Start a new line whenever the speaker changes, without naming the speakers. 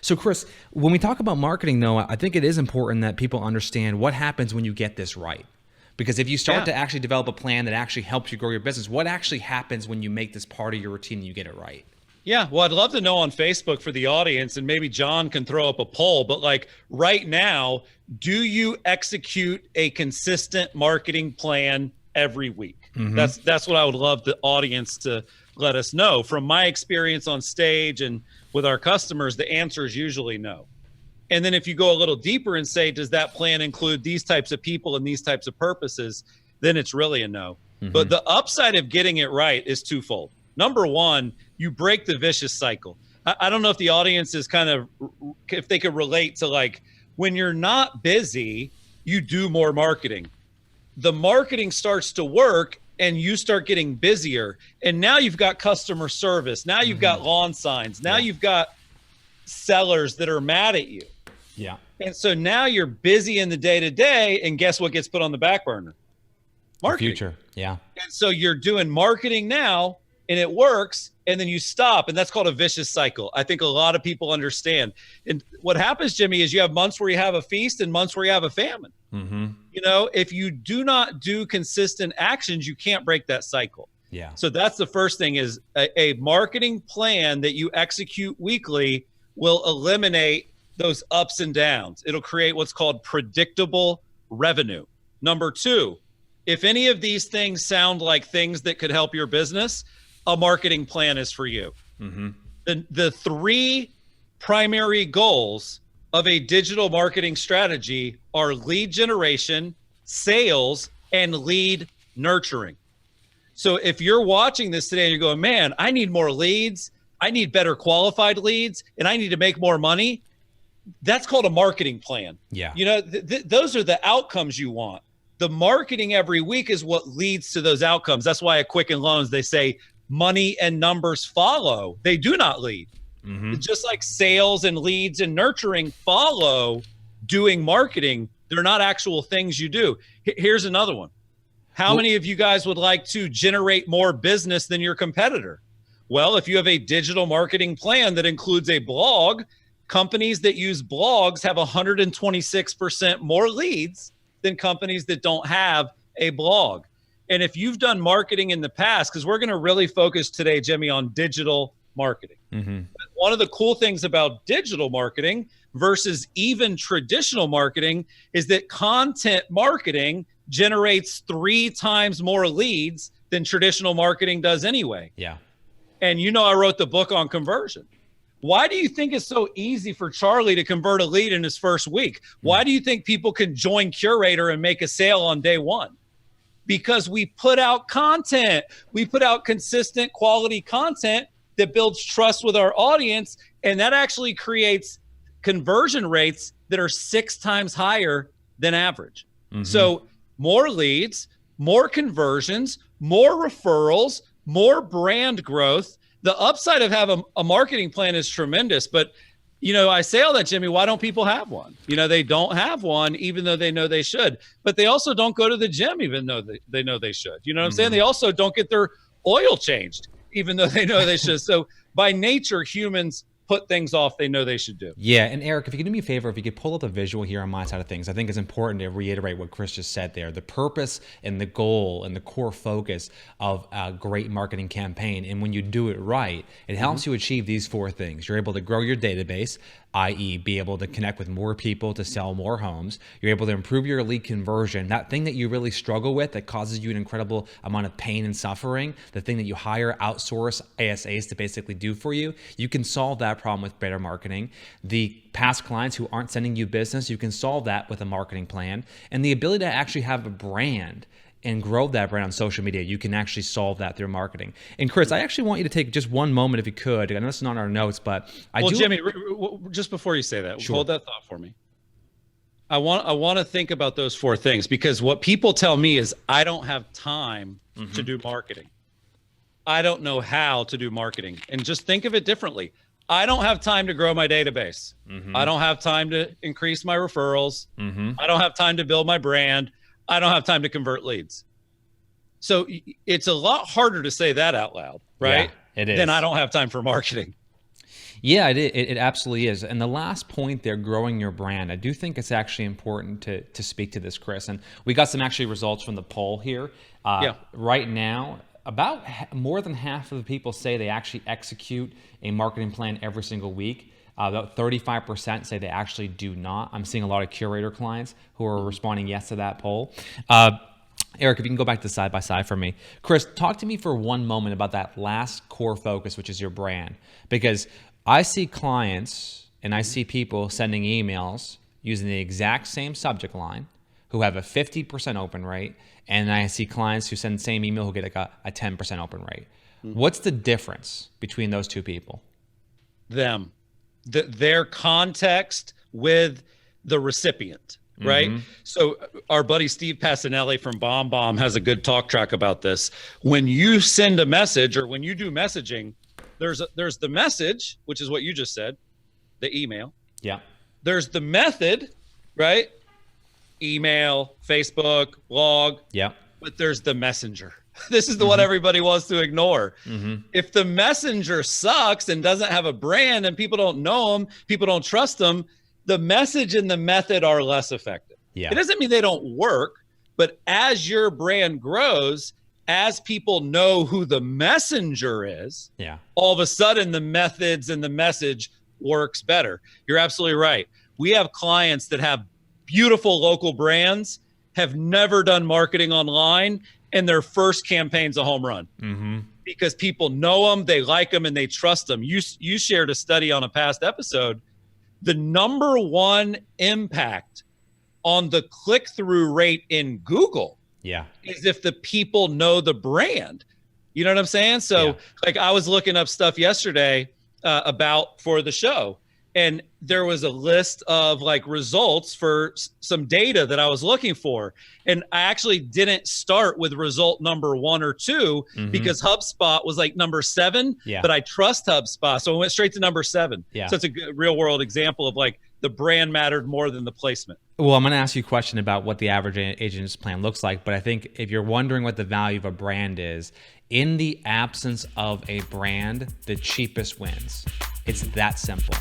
So, Chris, when we talk about marketing, though, I think it is important that people understand what happens when you get this right. Because if you start to actually develop a plan that actually helps you grow your business, what actually happens when you make this part of your routine and you get it right?
Yeah, well, I'd love to know on Facebook for the audience, and maybe John can throw up a poll, but like right now, do you execute a consistent marketing plan every week? That's what I would love the audience to let us know. From my experience on stage and with our customers, the answer is usually no. And then if you go a little deeper and say, does that plan include these types of people and these types of purposes, then it's really a no. But the upside of getting it right is twofold. Number one, you break the vicious cycle. I don't know if the audience is if they could relate to, like, when you're not busy, you do more marketing. The marketing starts to work and you start getting busier. And now you've got customer service. Now you've got lawn signs. Now you've got sellers that are mad at you.
Yeah.
And so now you're busy in the day-to-day, and guess what gets put on the back burner? Marketing.
The future. Yeah.
And so you're doing marketing now, and it works, and then you stop, and that's called a vicious cycle. I think a lot of people understand. And what happens, Jimmy, is you have months where you have a feast and months where you have a famine. You know, if you do not do consistent actions, you can't break that cycle.
Yeah.
So that's the first thing, is a marketing plan that you execute weekly will eliminate those ups and downs. It'll create what's called predictable revenue. Number two, if any of these things sound like things that could help your business, a marketing plan is for you. The three primary goals of a digital marketing strategy are lead generation, sales, and lead nurturing. So if you're watching this today and you're going, man, I need more leads, I need better qualified leads, and I need to make more money, that's called a marketing plan.
Yeah.
You know, those are the outcomes you want. The marketing every week is what leads to those outcomes. That's why at Quicken Loans, they say money and numbers follow. They do not lead. Just like sales and leads and nurturing follow doing marketing, they're not actual things you do. Here's another one. How many of you guys would like to generate more business than your competitor? Well, if you have a digital marketing plan that includes a blog, companies that use blogs have 126% more leads than companies that don't have a blog. And if you've done marketing in the past, because we're going to really focus today, Jimmy, on digital marketing. One of the cool things about digital marketing versus even traditional marketing is that content marketing generates 3 times more leads than traditional marketing does anyway.
Yeah.
And you know, I wrote the book on conversion. Why do you think it's so easy for Charlie to convert a lead in his first week? Why do you think people can join Curaytor and make a sale on day one? Because we put out content. We put out consistent quality content that builds trust with our audience, and that actually creates conversion rates that are 6 times higher than average. So more leads, more conversions, more referrals, more brand growth. The upside of having a marketing plan is tremendous. But, you know, I say all that, Jimmy, why don't people have one? You know, they don't have one, even though they know they should. But they also don't go to the gym, even though they know they should. You know what I'm saying? They also don't get their oil changed, even though they know they should. So by nature, humans put things off they know they should do.
Yeah, and Eric, if you could do me a favor, if you could pull up the visual here on my side of things, I think it's important to reiterate what Chris just said there. The purpose and the goal and the core focus of a great marketing campaign, and when you do it right, it helps you achieve these 4 things. You're able to grow your database, i.e. be able to connect with more people to sell more homes. You're able to improve your lead conversion, that thing that you really struggle with that causes you an incredible amount of pain and suffering, the thing that you hire outsource ASAs to basically do for you. You can solve that problem with better marketing. The past clients who aren't sending you business, you can solve that with a marketing plan. And the ability to actually have a brand and grow that brand on social media, you can actually solve that through marketing. And Chris, I actually want you to take just one moment, if you could. I know it's not on our notes, but
Jimmy, just before you say that, hold that thought for me. I want to think about those 4 things, because what people tell me is I don't have time to do marketing. I don't know how to do marketing. And just think of it differently. I don't have time to grow my database. I don't have time to increase my referrals. I don't have time to build my brand. I don't have time to convert leads. So it's a lot harder to say that out loud, right?
Yeah, it is.
Than I don't have time for marketing.
Yeah, it absolutely is. And the last point there, growing your brand, I do think it's actually important to speak to this, Chris. And we got some actually results from the poll here. Right now, about more than half of the people say they actually execute a marketing plan every single week. About 35% say they actually do not. I'm seeing a lot of Curaytor clients who are responding yes to that poll. Eric, if you can go back to side by side for me. Chris, talk to me for one moment about that last core focus, which is your brand. Because I see clients and I see people sending emails using the exact same subject line who have a 50% open rate. And I see clients who send the same email who get like a 10% open rate. What's the difference between those two people?
Their context with the recipient. Right. So our buddy Steve Passanelli from Bomb Bomb has a good talk track about this. When you send a message or when you do messaging, there's the message, which is what you just said, the email.
Yeah.
There's the method, right? Email, Facebook, blog.
Yeah.
But there's the messenger. This is the one everybody wants to ignore. If the messenger sucks and doesn't have a brand and people don't know them, people don't trust them, the message and the method are less effective.
Yeah.
It doesn't mean they don't work, but as your brand grows, as people know who the messenger is, all of a sudden the methods and the message works better. You're absolutely right. We have clients that have beautiful local brands, have never done marketing online, and their first campaign's a home run. Because people know them, they like them, and they trust them. You shared a study on a past episode. The number one impact on the click-through rate in Google is if the people know the brand. You know what I'm saying? So like I was looking up stuff yesterday for the show, and there was a list of like results for some data that I was looking for. And I actually didn't start with result number 1 or 2 because HubSpot was like number 7, but I trust HubSpot. So I went straight to number 7. So it's a good real world example of like the brand mattered more than the placement.
Well, I'm going to ask you a question about what the average agent's plan looks like. But I think if you're wondering what the value of a brand is, in the absence of a brand, the cheapest wins. It's that simple.